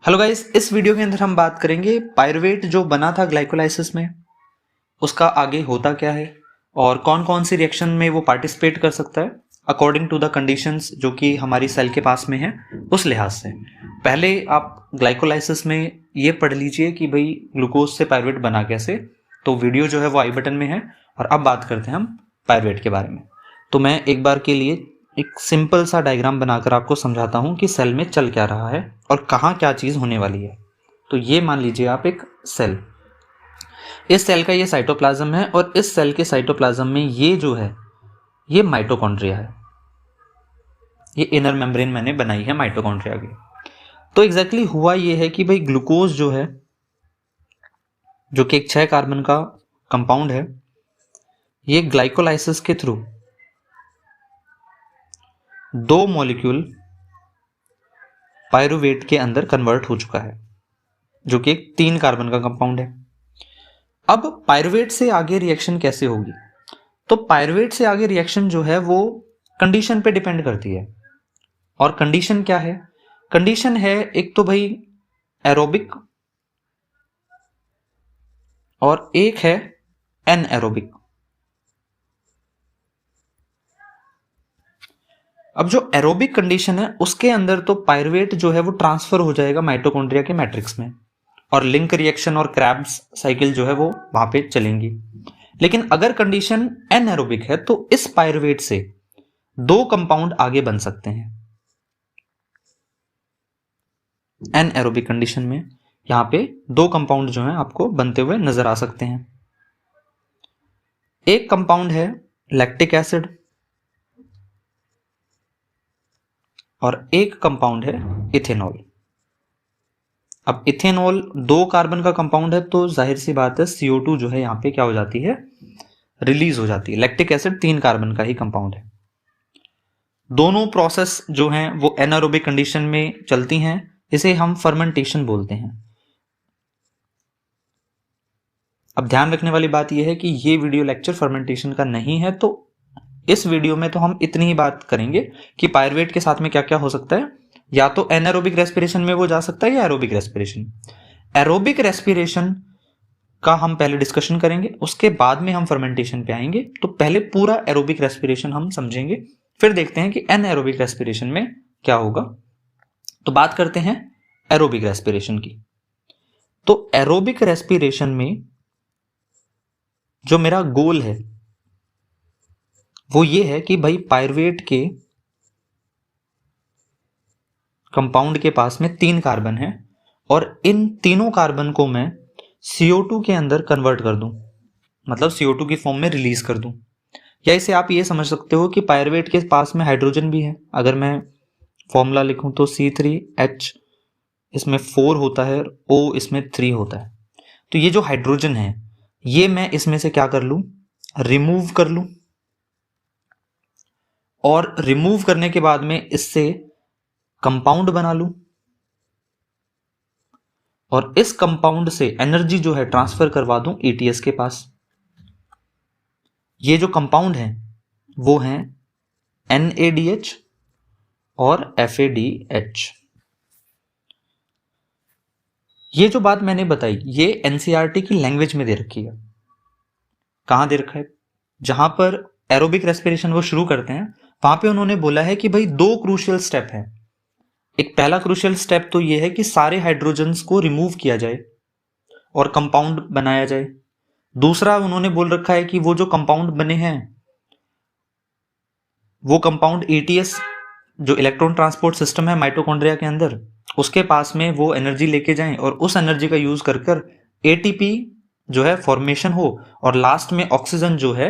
Hello guys, इस video के अंदर हम बात करेंगे पायरुवेट जो बना था ग्लाइकोलाइसिस में, उसका आगे होता क्या है और कौन कौन सी रिएक्शन में वो पार्टिसिपेट कर सकता है अकॉर्डिंग टू द कंडीशंस जो कि हमारी सेल के पास में है उस लिहाज से। पहले आप ग्लाइकोलाइसिस में ये पढ़ लीजिए कि भाई ग्लूकोज से पायरुवेट बना कैसे। तो वीडियो जो है वो आई बटन में है और अब बात करते हैं हम पायरुवेट के बारे में। तो मैं एक बार के लिए एक सिंपल सा डायग्राम बनाकर आपको समझाता हूँ कि सेल में चल क्या रहा है और कहाँ क्या चीज़ होने वाली है। तो ये मान लीजिए आप एक सेल, इस सेल का ये साइटोप्लाज्म है और इस सेल के साइटोप्लाज्म में ये जो है ये माइटोकॉन्ड्रिया है। ये इनर मेम्ब्रेन मैंने बनाई है माइटोकॉन्ड्रिया की। तो एग्जैक्टली हुआ ये है कि भाई ग्लूकोज जो है, जो कि एक 6 कार्बन का कंपाउंड है, ये ग्लाइकोलाइसिस के थ्रू 2 मॉलिक्यूल पायरुवेट के अंदर कन्वर्ट हो चुका है, जो कि एक 3 कार्बन का कंपाउंड है। अब पायरुवेट से आगे रिएक्शन कैसे होगी? तो पायरुवेट से आगे रिएक्शन जो है वो कंडीशन पे डिपेंड करती है। और कंडीशन क्या है? कंडीशन है एक तो भाई एरोबिक और एक है एनएरोबिक। अब जो एरोबिक कंडीशन है उसके अंदर तो पायरुवेट जो है वो ट्रांसफर हो जाएगा माइटोकॉन्ड्रिया के मैट्रिक्स में और लिंक रिएक्शन और क्रैब्स साइकिल जो है वो वहां पे चलेंगी। लेकिन अगर कंडीशन एनएरोबिक है तो इस पायरुवेट से 2 कंपाउंड आगे बन सकते हैं। एनएरोबिक कंडीशन में यहां पे 2 कंपाउंड जो हैं आपको बनते हुए नजर आ सकते हैं। एक कंपाउंड है लैक्टिक एसिड और एक कंपाउंड है इथेनॉल। अब इथेनॉल 2 कार्बन का कंपाउंड है तो जाहिर सी बात है CO2 जो है यहां पे क्या हो जाती है, रिलीज हो जाती है। लैक्टिक एसिड 3 कार्बन का ही कंपाउंड है। दोनों प्रोसेस जो हैं वो एनारोबिक कंडीशन में चलती हैं। इसे हम फर्मेंटेशन बोलते हैं। अब ध्यान रखने वाली बात यह है कि ये वीडियो लेक्चर फर्मेंटेशन का नहीं है, तो इस वीडियो में तो हम इतनी ही बात करेंगे कि पायरुवेट के साथ में क्या क्या हो सकता है। या तो एनारोबिक रेस्पिरेशन में वो जा सकता है या एरोबिक रेस्पिरेशन। एरोबिक रेस्पिरेशन का हम पहले डिस्कशन करेंगे, उसके बाद में हम फर्मेंटेशन पे आएंगे। तो पहले पूरा एरोबिक रेस्पिरेशन हम समझेंगे, फिर देखते हैं कि एनएरोबिक रेस्पिरेशन में क्या होगा। तो बात करते हैं एरोबिक रेस्पिरेशन की। तो एरोबिक रेस्पिरेशन में जो मेरा गोल है वो ये है कि भाई पायरुवेट के कंपाउंड के पास में 3 कार्बन है और इन तीनों कार्बन को मैं CO2 के अंदर कन्वर्ट कर दूं, मतलब CO2 की फॉर्म में रिलीज कर दूं। या इसे आप ये समझ सकते हो कि पायरुवेट के पास में हाइड्रोजन भी है। अगर मैं फॉर्मूला लिखूं तो C3H इसमें 4 होता है और O इसमें 3 होता है। तो ये जो हाइड्रोजन है ये मैं इसमें से क्या कर लूं, रिमूव कर लूं। और रिमूव करने के बाद में इससे कंपाउंड बना लूं और इस कंपाउंड से एनर्जी जो है ट्रांसफर करवा दूं ATS के पास। ये जो कंपाउंड है वो हैं NADH और FADH। ये जो बात मैंने बताई ये NCERT की लैंग्वेज में दे रखी है। कहां दे रखा है? जहां पर एरोबिक रेस्पिरेशन वो शुरू करते हैं वहां पे उन्होंने बोला है कि भाई 2 क्रूशियल स्टेप है। एक पहला क्रूशियल स्टेप तो ये है कि सारे हाइड्रोजन्स को रिमूव किया जाए और कंपाउंड बनाया जाए। दूसरा उन्होंने बोल रखा है कि वो जो कंपाउंड बने हैं वो कंपाउंड ATS जो इलेक्ट्रॉन ट्रांसपोर्ट सिस्टम है माइटोकॉन्ड्रिया के अंदर, उसके पास में वो एनर्जी लेके जाएं और उस एनर्जी का यूज कर कर ATP जो है फॉर्मेशन हो और लास्ट में ऑक्सीजन जो है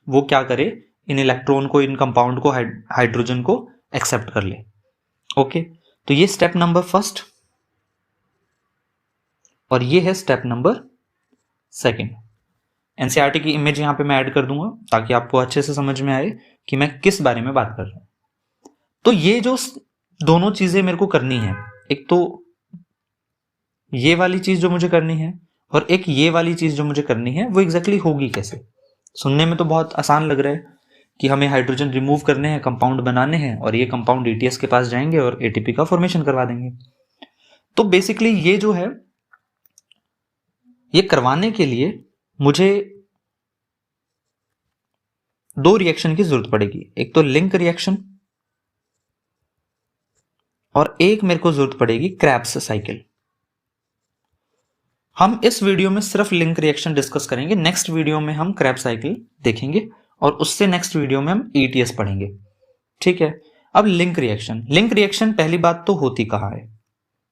वो क्या करे, इन इलेक्ट्रॉन को, इन कंपाउंड को, हाइड्रोजन को एक्सेप्ट कर ले। ओके, तो ये स्टेप नंबर फर्स्ट और ये है स्टेप नंबर सेकंड। NCERT की इमेज यहां पे मैं ऐड कर दूंगा ताकि आपको अच्छे से समझ में आए कि मैं किस बारे में बात कर रहा हूं। तो ये जो दोनों चीजें मेरे को करनी है, एक तो ये वाली चीज जो मुझे करनी है और एक ये वाली चीज जो मुझे करनी है, वो एग्जैक्टली होगी कैसे? सुनने में तो बहुत आसान लग रहा है कि हमें हाइड्रोजन रिमूव करने हैं, कंपाउंड बनाने हैं और ये कंपाउंड ATS के पास जाएंगे और ATP का फॉर्मेशन करवा देंगे। तो बेसिकली ये जो है, ये करवाने के लिए मुझे दो रिएक्शन की जरूरत पड़ेगी। एक तो लिंक रिएक्शन और एक मेरे को जरूरत पड़ेगी क्रेब्स साइकिल। हम इस वीडियो में सिर्फ लिंक रिएक्शन डिस्कस करेंगे, नेक्स्ट वीडियो में हम क्रेब्स साइकिल देखेंगे और उससे नेक्स्ट वीडियो में हम ईटीएस पढ़ेंगे। ठीक है, अब लिंक रिएक्शन। लिंक रिएक्शन पहली बात तो होती कहाँ है,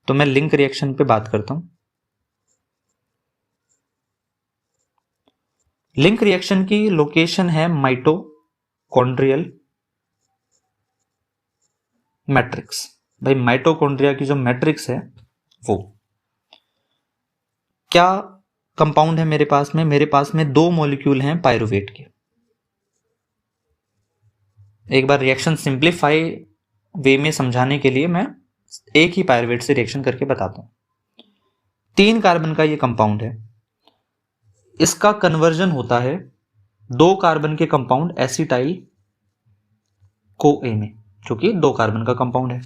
तो मैं लिंक रिएक्शन पे बात करता हूं। लिंक रिएक्शन की लोकेशन है माइटोकॉन्ड्रियल मैट्रिक्स। भाई माइटोकॉन्ड्रिया की जो मैट्रिक्स है वो क्या कंपाउंड है मेरे पास में, मेरे पास में दो मॉलिक्यूल हैं पायरुवेट के। एक बार रिएक्शन सिंप्लीफाई वे में समझाने के लिए मैं एक ही पायरुवेट से रिएक्शन करके बताता हूं। 3 कार्बन का ये कंपाउंड है, इसका कन्वर्जन होता है 2 कार्बन के कंपाउंड एसिटाइल को ए में, जो कि 2 कार्बन का कंपाउंड है।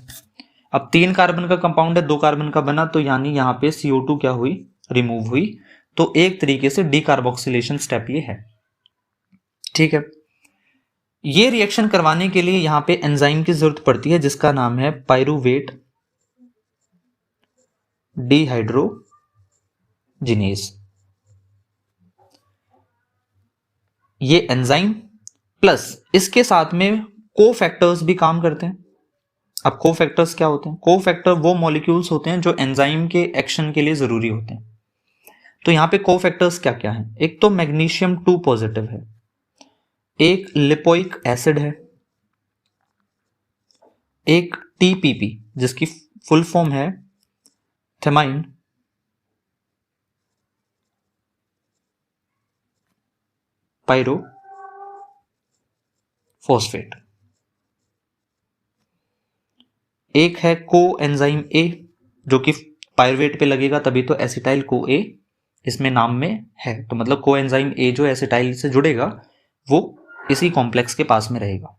अब 3 कार्बन का कंपाउंड है, 2 कार्बन का बना, तो यानी यहां पे CO2 क्या हुई, रिमूव हुई। तो एक तरीके से डीकार्बोक्सिलेशन स्टेप ये है। ठीक है, ये रिएक्शन करवाने के लिए यहां पे एंजाइम की जरूरत पड़ती है जिसका नाम है पायरुवेट डिहाइड्रोजिनेज। ये एंजाइम प्लस इसके साथ में कोफैक्टर्स भी काम करते हैं। अब कोफैक्टर्स क्या होते हैं? कोफैक्टर वो मॉलिक्यूल्स होते हैं जो एंजाइम के एक्शन के लिए जरूरी होते हैं। तो यहां पे कोफैक्टर्स क्या क्या हैं? एक तो मैग्नीशियम 2 पॉजिटिव है, एक लिपोइक एसिड है, एक TPP जिसकी फुल फॉर्म है थेमाइन पायरो फॉस्फेट, एक है को एंजाइम A जो कि पायरुवेट पे लगेगा तभी तो एसिटाइल को A इसमें नाम में है। तो मतलब को एंजाइम A जो एसिटाइल से जुड़ेगा वो इसी कॉम्प्लेक्स के पास में रहेगा,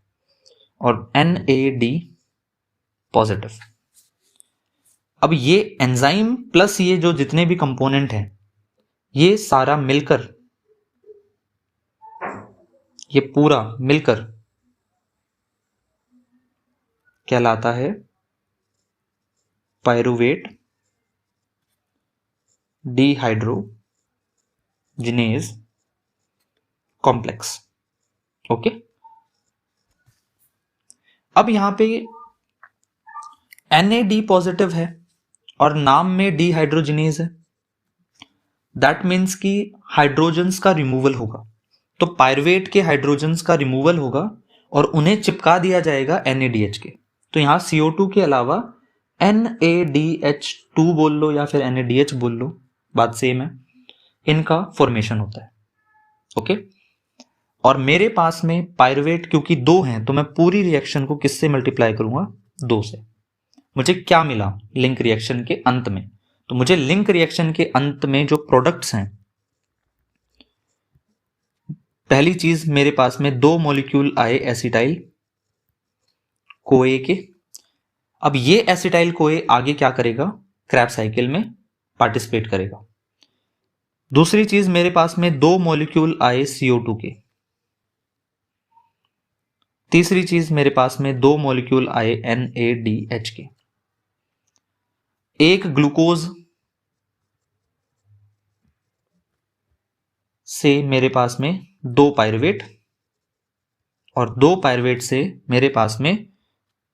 और NAD पॉजिटिव। अब ये एंजाइम प्लस ये जो जितने भी कंपोनेंट हैं ये सारा मिलकर, ये पूरा मिलकर कहलाता है पायरुवेट डिहाइड्रोजिनेज कॉम्प्लेक्स। ओके, अब यहां पे NAD पॉजिटिव है और नाम में डिहाइड्रोजिनेज है, दैट मीन्स कि हाइड्रोजन्स का रिमूवल होगा। तो पायरुवेट के हाइड्रोजन्स का रिमूवल होगा और उन्हें चिपका दिया जाएगा NADH के। तो यहां CO2 के अलावा NADH2 बोल लो या फिर NADH बोल लो, बात सेम है, इनका फॉर्मेशन होता है। ओके, और मेरे पास में पायरुवेट क्योंकि 2 हैं तो मैं पूरी रिएक्शन को किससे मल्टीप्लाई करूंगा? 2 से। मुझे क्या मिला लिंक रिएक्शन के अंत में? तो मुझे लिंक रिएक्शन के अंत में जो प्रोडक्ट्स हैं, पहली चीज मेरे पास में 2 मॉलिक्यूल आए एसिटाइल कोए के। अब ये एसिटाइल कोए आगे क्या करेगा? क्रैब साइकिल में पार्टिसिपेट करेगा। दूसरी चीज मेरे पास में 2 मॉलिक्यूल आए CO2 के। तीसरी चीज मेरे पास में 2 मॉलिक्यूल आए NADH के। एक ग्लूकोज से मेरे पास में 2 पायरुवेट और 2 पायरुवेट से मेरे पास में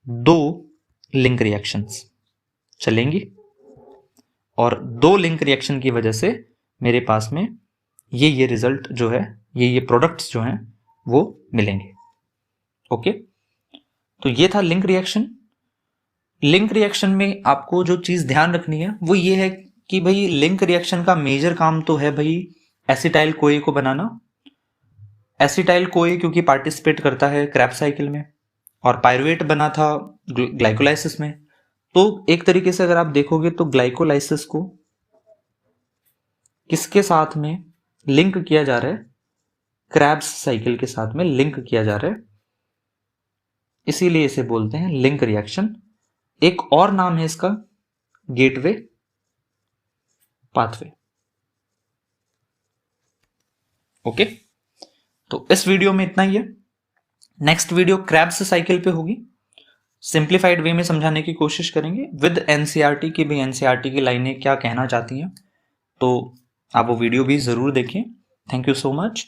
2 लिंक रिएक्शंस चलेंगी, और 2 लिंक रिएक्शन की वजह से मेरे पास में ये रिजल्ट जो है, ये प्रोडक्ट्स जो हैं वो मिलेंगे। ओके, तो ये था लिंक रिएक्शन। लिंक रिएक्शन में आपको जो चीज ध्यान रखनी है वो ये है कि भाई लिंक रिएक्शन का मेजर काम तो है भाई एसिटाइल कोए को बनाना। एसिटाइल कोए क्योंकि पार्टिसिपेट करता है क्रैब साइकिल में, और पायरुवेट बना था ग्लाइकोलाइसिस में। तो एक तरीके से अगर आप देखोगे तो ग्लाइकोलाइसिस को किसके साथ में लिंक किया जा रहा है? क्रैब्स साइकिल के साथ में लिंक किया जा रहा है, इसीलिए इसे बोलते हैं लिंक रिएक्शन। एक और नाम है इसका गेटवे पाथवे। ओके, तो इस वीडियो में इतना ही है। नेक्स्ट वीडियो क्रैब्स साइकिल पे होगी, सिंप्लीफाइड वे में समझाने की कोशिश करेंगे विद एनसीईआरटी की भी, एनसीईआरटी की लाइनें क्या कहना चाहती हैं, तो आप वो वीडियो भी जरूर देखें। Thank you so much.